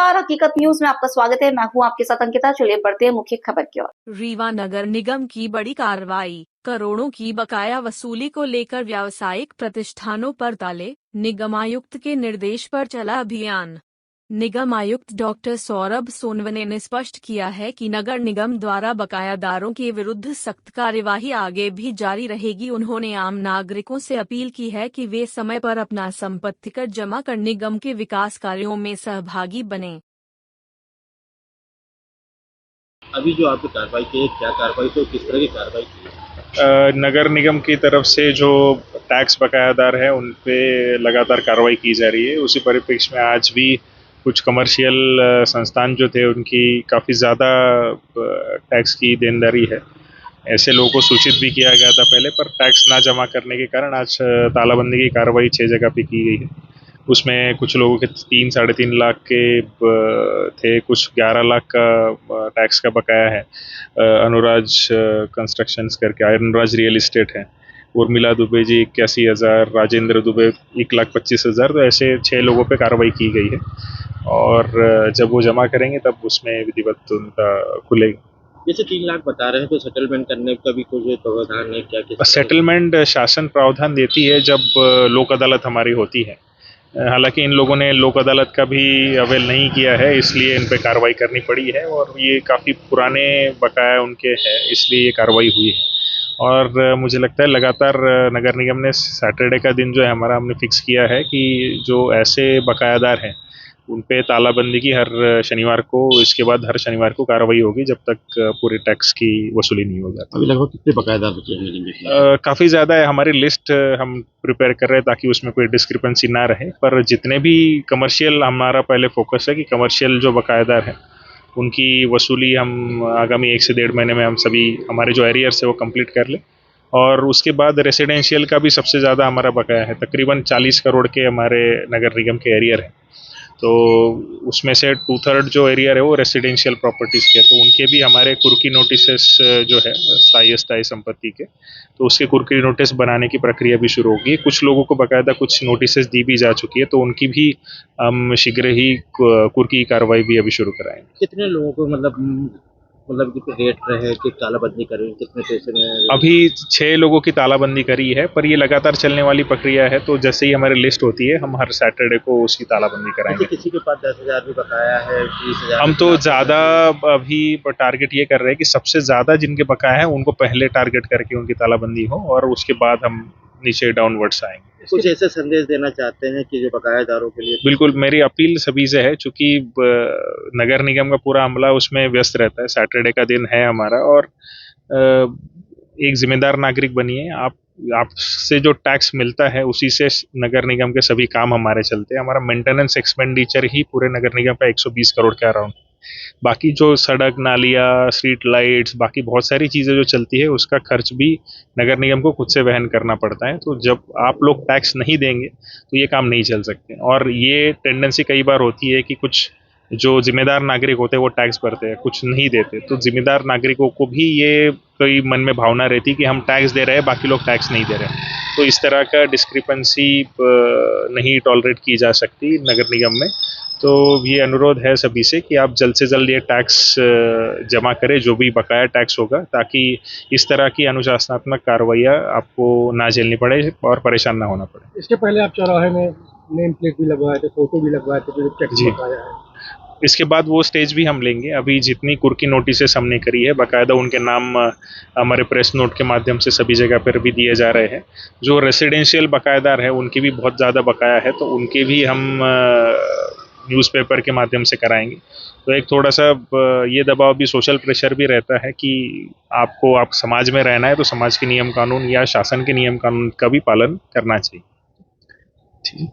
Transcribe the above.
नमस्कार, हकीकत न्यूज में आपका स्वागत है। मैं हूं आपके साथ अंकिता। चलिए बढ़ते हैं मुख्य खबर की ओर। रीवा नगर निगम की बड़ी कार्रवाई, करोड़ों की बकाया वसूली को लेकर व्यावसायिक प्रतिष्ठानों पर ताले, निगम आयुक्त के निर्देश पर चला अभियान। निगम आयुक्त डॉक्टर सौरभ सोनवने ने स्पष्ट किया है कि नगर निगम द्वारा बकायादारों के विरुद्ध सख्त कार्यवाही आगे भी जारी रहेगी। उन्होंने आम नागरिकों से अपील की है कि वे समय पर अपना संपत्ति कर जमा कर निगम के विकास कार्यों में सहभागी बने। अभी जो आपने कार्रवाई की है, क्या कार्रवाई तो किस तरह की कार्रवाई की है? नगर निगम की तरफ से जो टैक्स बकायादार है उन पे लगातार कार्रवाई की जा रही है। उसी परिप्रेक्ष्य में आज भी कुछ कमर्शियल संस्थान जो थे उनकी काफ़ी ज़्यादा टैक्स की देनदारी है। ऐसे लोगों को सूचित भी किया गया था पहले, पर टैक्स ना जमा करने के कारण आज तालाबंदी की कार्रवाई 6 जगह पे की गई है। उसमें कुछ लोगों के 3-3.5 लाख के थे, कुछ 11 लाख का टैक्स का बकाया है। अनुराज कंस्ट्रक्शंस करके अनुराज रियल इस्टेट है। उर्मिला दुबे जी 81,000, राजेंद्र दुबे 1,25,000। तो ऐसे 6 लोगों पे कार्रवाई की गई है और जब वो जमा करेंगे तब उसमें विधिवत उनका खुलेगा। जैसे 3 लाख बता रहे हैं, तो सेटलमेंट करने का भी कोई प्रावधान है क्या? सेटलमेंट शासन प्रावधान देती है जब लोक अदालत हमारी होती है। हालांकि इन लोगों ने लोक अदालत का भी अवेल नहीं किया है, इसलिए इन पे कार्रवाई करनी पड़ी है और ये काफ़ी पुराने बकाया उनके हैं, इसलिए ये कार्रवाई हुई है। और मुझे लगता है लगातार नगर निगम ने सैटरडे का दिन जो है हमारा हमने फिक्स किया है कि जो ऐसे बकायादार हैं उन पे तालाबंदी की हर शनिवार को, इसके बाद हर शनिवार को कार्रवाई होगी जब तक पूरे टैक्स की वसूली नहीं हो जाती। अभी लगभग कितने बकायदार बचे हैं? काफ़ी ज़्यादा है। हमारी लिस्ट हम प्रिपेयर कर रहे हैं ताकि उसमें कोई डिस्क्रिपेंसी ना रहे, पर जितने भी कमर्शियल, हमारा पहले फोकस है कि कमर्शियल जो बकायदार हैं उनकी वसूली हम आगामी 1 से 1.5 महीने में हम सभी हमारे जो एरियर्स है वो कंप्लीट कर लें। और उसके बाद रेसिडेंशियल का भी सबसे ज़्यादा हमारा बकाया है, तकरीबन 40 करोड़ के हमारे नगर निगम के एरियर हैं। तो उसमें से 2/3 जो एरिया है वो रेसिडेंशियल प्रॉपर्टीज़ के, तो उनके भी हमारे कुर्की नोटिसेस जो है स्थायी अस्थायी संपत्ति के, तो उसके कुर्की नोटिस बनाने की प्रक्रिया भी शुरू होगी। कुछ लोगों को बाकायदा कुछ नोटिसेस दी भी जा चुकी है, तो उनकी भी हम शीघ्र ही कुर्की कार्रवाई भी अभी शुरू कराएंगे। कितने लोगों को मतलब कितने रेट रहे कि तालाबंदी करें, कितने पैसे में? अभी 6 लोगों की तालाबंदी करी है, पर ये लगातार चलने वाली प्रक्रिया है, तो जैसे ही हमारी लिस्ट होती है हम हर सैटरडे को उसकी तालाबंदी कराएंगे। किसी के पास 10,000 भी बकाया है, 20,000? हम तो ज़्यादा अभी टारगेट ये कर रहे हैं कि सबसे ज़्यादा जिनके बकाया है उनको पहले टारगेट करके उनकी तालाबंदी हो और उसके बाद हम नीचे डाउनवर्ड्स आएंगे। कुछ ऐसा संदेश देना चाहते हैं कि जो बकायादारों के लिए? बिल्कुल, मेरी अपील सभी से है, चूंकि नगर निगम का पूरा अमला उसमें व्यस्त रहता है। सैटरडे का दिन है हमारा और एक जिम्मेदार नागरिक बनिए। आपसे जो टैक्स मिलता है उसी से नगर निगम के सभी काम हमारे चलते हैं। हमारा मेंटेनेंस एक्सपेंडिचर ही पूरे नगर निगम का 120 करोड़ के अराउंड। बाकी जो सड़क नालियाँ, स्ट्रीट लाइट्स, बाकी बहुत सारी चीज़ें जो चलती है उसका खर्च भी नगर निगम को खुद से वहन करना पड़ता है। तो जब आप लोग टैक्स नहीं देंगे तो ये काम नहीं चल सकते। और ये टेंडेंसी कई बार होती है कि कुछ जो जिम्मेदार नागरिक होते हैं वो टैक्स भरते हैं, कुछ नहीं देते। तो जिम्मेदार नागरिकों को भी ये कोई मन में भावना रहती है कि हम टैक्स दे रहे हैं, बाकी लोग टैक्स नहीं दे रहे। तो इस तरह का डिस्क्रिपेंसी नहीं टॉलरेट की जा सकती नगर निगम में। तो ये अनुरोध है सभी से कि आप जल्द से जल्द ये टैक्स जमा करें, जो भी बकाया टैक्स होगा, ताकि इस तरह की अनुशासनात्मक कार्रवाइयाँ आपको ना झेलनी पड़े और परेशान ना होना पड़े। इसके पहले आप चौराहे में नेम प्लेट भी लगवाए थे, फोटो भी लगवाए थे, जो टैक्स जी। बकाया है। इसके बाद वो स्टेज भी हम लेंगे। अभी जितनी कुर्की नोटिसेस हमने करी है बाकायदा उनके नाम हमारे प्रेस नोट के माध्यम से सभी जगह पर भी दिए जा रहे हैं। जो रेसिडेंशियल बकायदार है उनकी भी बहुत ज़्यादा बकाया है, तो उनके भी हम न्यूज़पेपर के माध्यम से कराएंगे। तो एक थोड़ा सा ये दबाव भी, सोशल प्रेशर भी रहता है कि आप समाज में रहना है तो समाज के नियम कानून या शासन के नियम कानून का भी पालन करना चाहिए। ठीक है।